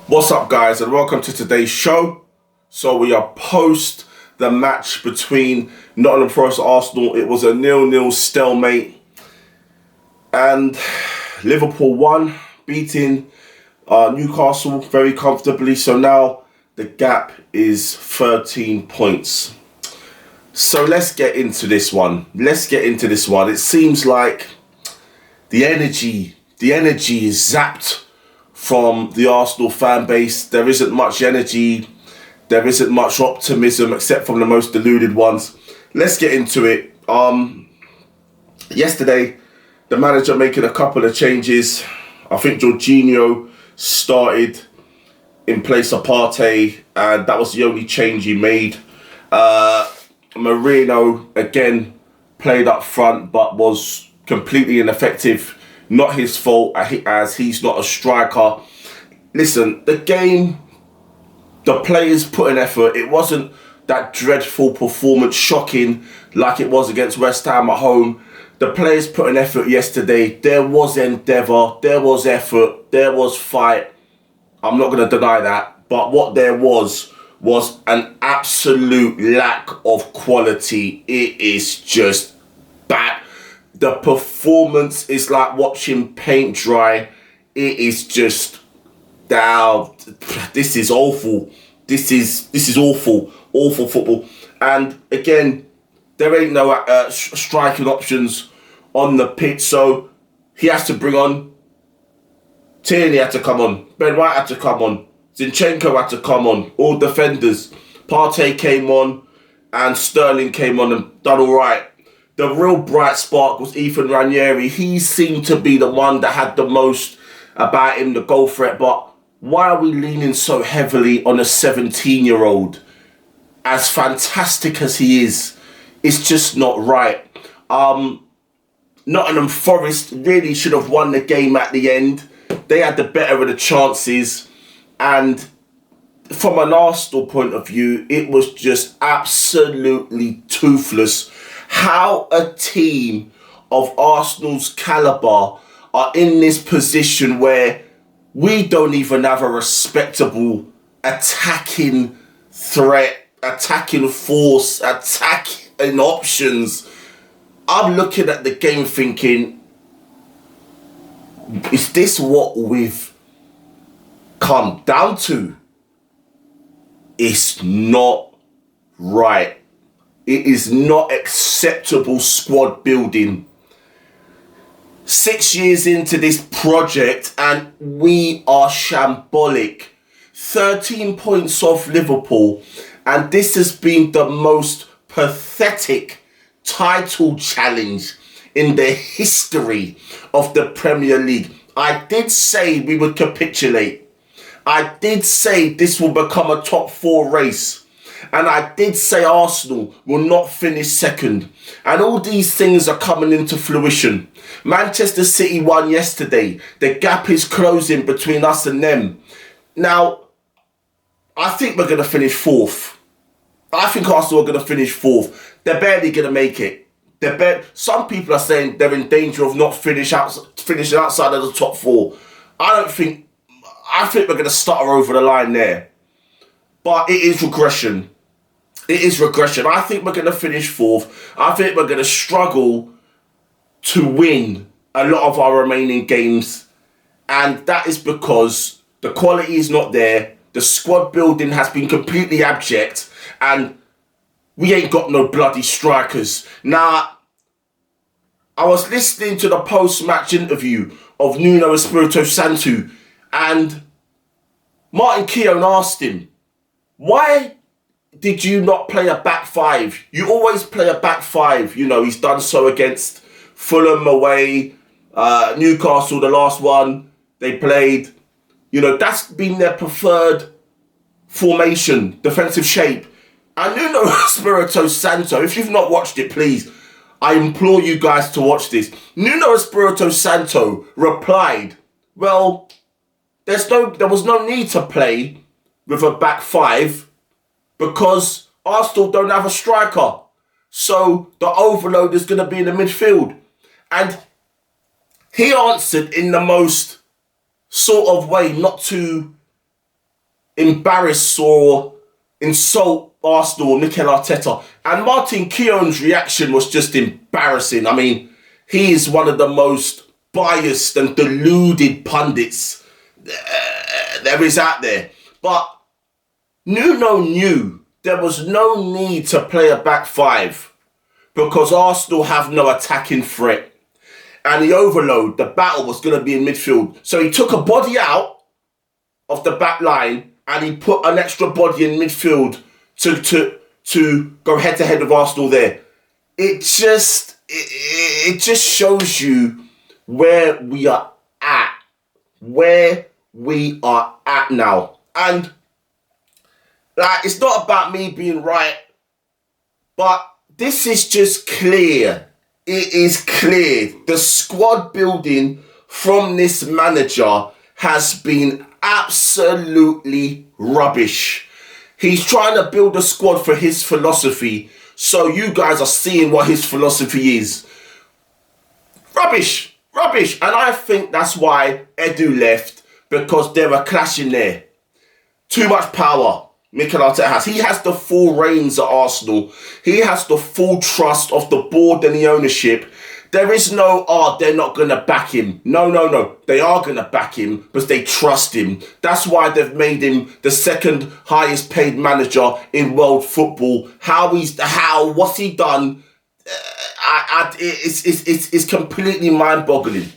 What's up, guys, and welcome to today's show. So we are post the match between Nottingham Forest and Arsenal. It was a 0-0 stalemate, and Liverpool won, beating Newcastle very comfortably. So now the gap is 13 points. So let's get into this one. It seems like the energy is zapped from the Arsenal fan base. There isn't much energy. There isn't much optimism except from the most deluded ones. Let's get into it. Yesterday, the manager making a couple of changes. I think Jorginho started in place of Partey, and that was the only change he made. Marino, again, played up front, but was completely ineffective. Not his fault, as he's not a striker. Listen, the game, the players put in effort. It wasn't that dreadful performance, shocking, like it was against West Ham at home. The players put in effort yesterday. There was endeavour, there was effort, there was fight. I'm not going to deny that. But what there was an absolute lack of quality. It is just bad. The performance is like watching paint dry. It is just, this is awful. This is awful football. And again, there ain't no striking options on the pitch, so he has to bring on. Tierney had to come on. Ben White had to come on. Zinchenko had to come on. All defenders. Partey came on, and Sterling came on and done all right. The real bright spark was Ethan Ranieri. He seemed to be the one that had the most about him, the goal threat. But why are we leaning so heavily on a 17-year-old? As fantastic as he is, it's just not right. Nottingham Forest really should have won the game at the end. They had the better of the chances. And from an Arsenal point of view, it was just absolutely toothless. How a team of Arsenal's calibre are in this position where we don't even have a respectable attacking threat, attacking force, attacking options. I'm looking at the game thinking, is this what we've come down to? It's not right. It is not acceptable squad building. 6 years into this project and we are shambolic. 13 points off Liverpool, and this has been the most pathetic title challenge in the history of the Premier League. I did say we would capitulate. I did say this will become a top 4 race. And I did say Arsenal will not finish second. And all these things are coming into fruition. Manchester City won yesterday. The gap is closing between us and them. Now, I think we're going to finish 4th. I think Arsenal are going to finish 4th. They're barely going to make it. Some people are saying they're in danger of not finishing outside of the top 4. I think we're going to stutter over the line there. But it is regression. I think we're going to finish 4th. I think we're going to struggle to win a lot of our remaining games. And that is because the quality is not there. The squad building has been completely abject. And we ain't got no bloody strikers. Now, I was listening to the post-match interview of Nuno Espirito Santo. And Martin Keown asked him, why did you not play a back 5? You always play a back 5. You know, he's done so against Fulham away, Newcastle, the last one they played. You know, that's been their preferred formation, defensive shape. And Nuno Espirito Santo, if you've not watched it, please, I implore you guys to watch this. Nuno Espirito Santo replied, well, there was no need to play with a back 5 because Arsenal don't have a striker. So the overload is going to be in the midfield. And he answered in the most sort of way not to embarrass or insult Arsenal or Mikel Arteta. And Martin Keown's reaction was just embarrassing. I mean, he is one of the most biased and deluded pundits there is out there. But Nuno knew there was no need to play a back five because Arsenal have no attacking threat. And the overload, the battle was going to be in midfield. So he took a body out of the back line and he put an extra body in midfield to go head to head with Arsenal there. It just shows you where we are at. Where we are at now. And like, it's not about me being right, but this is just clear. It is clear. The squad building from this manager has been absolutely rubbish. He's trying to build a squad for his philosophy. So you guys are seeing what his philosophy is. Rubbish. Rubbish. And I think that's why Edu left, because there were clashing there. Too much power Mikel Arteta has. He has the full reins at Arsenal. He has the full trust of the board and the ownership. There is no, they're not going to back him. No. They are going to back him because they trust him. That's why they've made him the second highest paid manager in world football. What's he done? It's completely mind-boggling.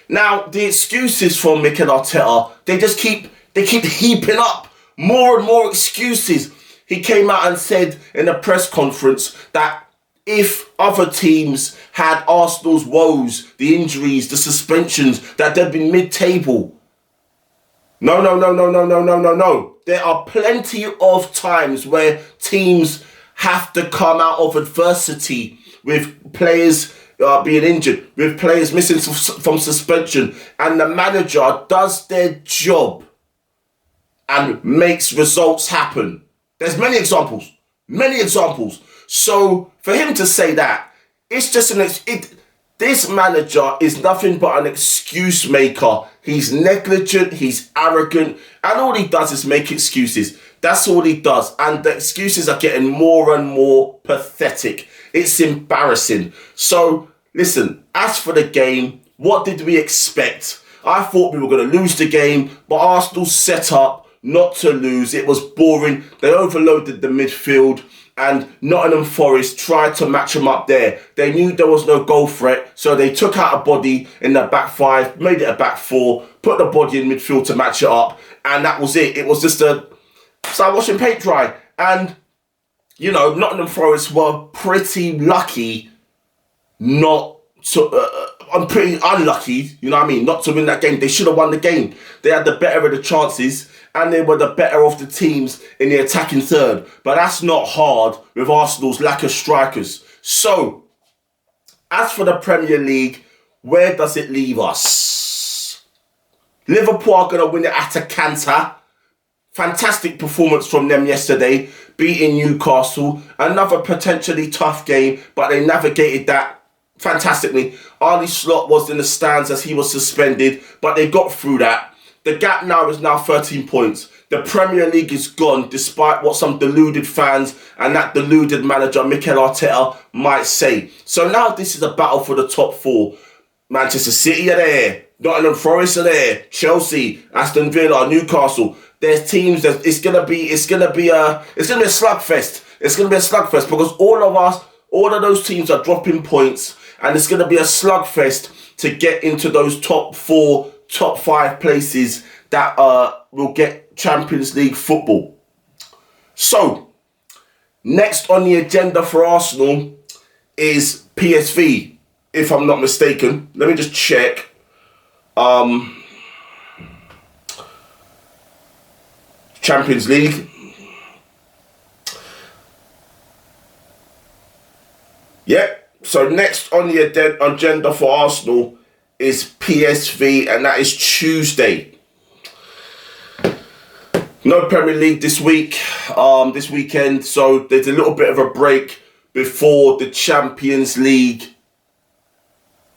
Now, the excuses for Mikel Arteta, they keep heaping up more and more excuses. He came out and said in a press conference that if other teams had Arsenal's woes, the injuries, the suspensions, that they'd been mid-table. No. There are plenty of times where teams have to come out of adversity with players being injured, with players missing from suspension, and the manager does their job and makes results happen. There's many examples. So for him to say that, it's just this manager is nothing but an excuse maker. He's negligent, he's arrogant, and all he does is make excuses. That's all he does. And the excuses are getting more and more pathetic. It's embarrassing. So listen, as for the game, what did we expect? I thought we were going to lose the game, but Arsenal set up not to lose. It was boring. They overloaded the midfield, and Nottingham Forest tried to match them up there. They knew there was no goal threat, so they took out a body in the back five, made it a back four, put the body in midfield to match it up, and that was it. It was just start washing paint dry. And, Nottingham Forest were pretty lucky not to... I'm pretty unlucky, not to win that game. They should have won the game. They had the better of the chances, and they were the better of the teams in the attacking third. But that's not hard with Arsenal's lack of strikers. So, as for the Premier League, where does it leave us? Liverpool are going to win it at a canter. Fantastic performance from them yesterday, beating Newcastle. Another potentially tough game, but they navigated that fantastically. Arne Slot was in the stands as he was suspended, but they got through that. The gap now is 13 points. The Premier League is gone, despite what some deluded fans and that deluded manager Mikel Arteta might say. So now this is a battle for the top four. Manchester City are there, Nottingham Forest are there, Chelsea, Aston Villa, Newcastle. There's teams that it's gonna be a slugfest. It's gonna be a slugfest because all of those teams are dropping points, and it's gonna be a slugfest to get into those top four, top five places that will get Champions League football. So, next on the agenda for Arsenal is PSV, if I'm not mistaken. Let me just check. Champions League. Yep. So next on the agenda for Arsenal is PSV, and that is Tuesday. No Premier League this weekend, so there's a little bit of a break before the Champions League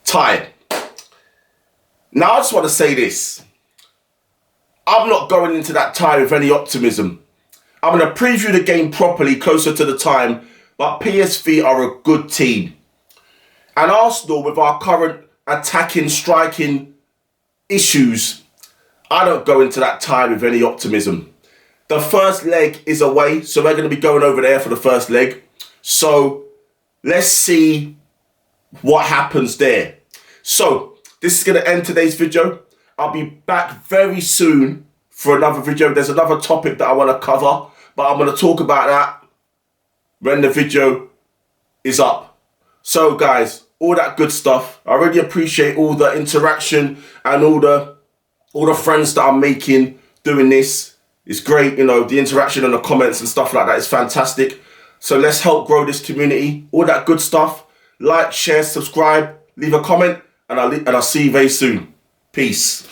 time. Now I just want to say this. I'm not going into that tie with any optimism. I'm going to preview the game properly closer to the time, but PSV are a good team. And Arsenal, with our current attacking, striking issues, I don't go into that tie with any optimism. The first leg is away, so we're going to be going over there for the first leg. So let's see what happens there. So this is going to end today's video. I'll be back very soon for another video. There's another topic that I want to cover, but I'm going to talk about that when the video is up. So guys, all that good stuff. I really appreciate all the interaction and all the friends that I'm making doing this. It's great, you know, the interaction and the comments and stuff like that is fantastic. So let's help grow this community. All that good stuff. Like, share, subscribe, leave a comment, and I'll see you very soon. Peace.